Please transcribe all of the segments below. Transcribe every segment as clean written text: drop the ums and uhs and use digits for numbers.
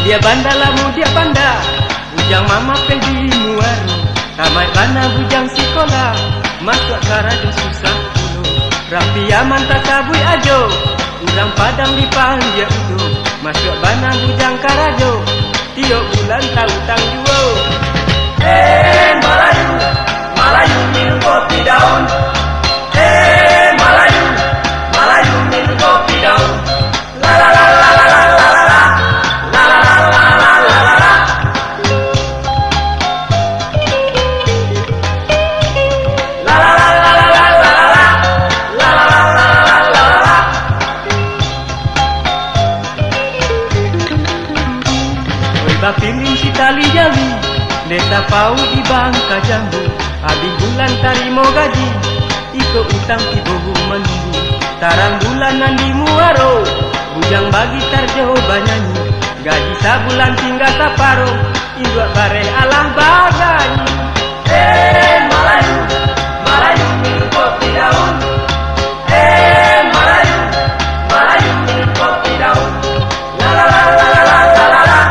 Dia banda lamu dia banda, bujang mama pergi muaru. Ramai bana bujang sekolah, masuk karajo susah dulu. Rapi aman tak sabui ajo, urang padang dipanggil itu. Masuk bana bujang karajo, tiap bulan tahu tangjuo. Melayu, Melayu minum kopi daun. Melayu, Melayu minum kopi daun. La la la la la la la la. La la la la la la la la. La la la la la la la la. La la la la la la la. Oi bapilin si tali jali, desa pau di bangka jambu. Habis bulan tarimo gaji, iko utang ibu menunggu. Tarang bulanan di muaro, bujang bagi tarjo banyanyi. Gaji sabulan tinggal saparo, induk bare alah bagani. Melayu, Melayu minum kopi daun. Melayu, Melayu minum kopi daun. La la la la la la la la.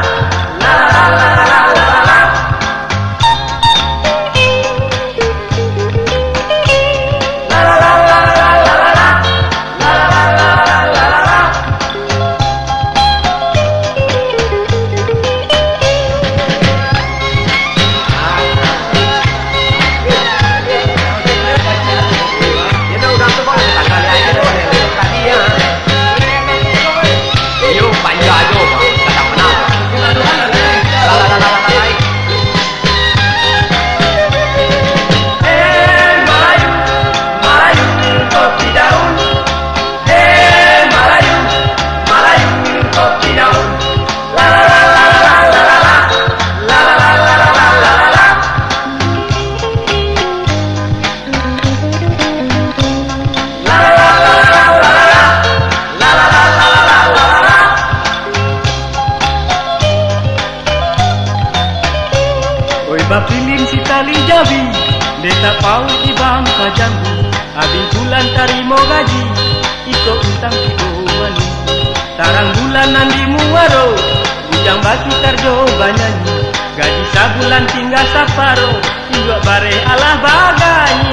La la la la la la la la. La la la la la la la la. La la la la la la la la. Bapilin si tali jabi, desa pau di bangka jambu. Habis bulan tarimo gaji, iko utang ibu mani. Tarang bulanan di muaro, bujang bagi tarjo banyanyi. Gaji sabulan tinggal saparo, induk bare alah bagani.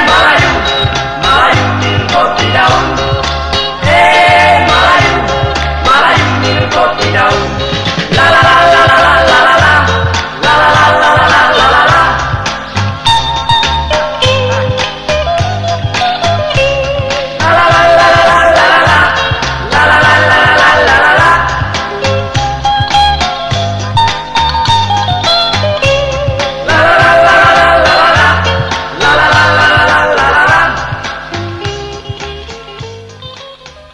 Melayu, Melayu minum kopi daun.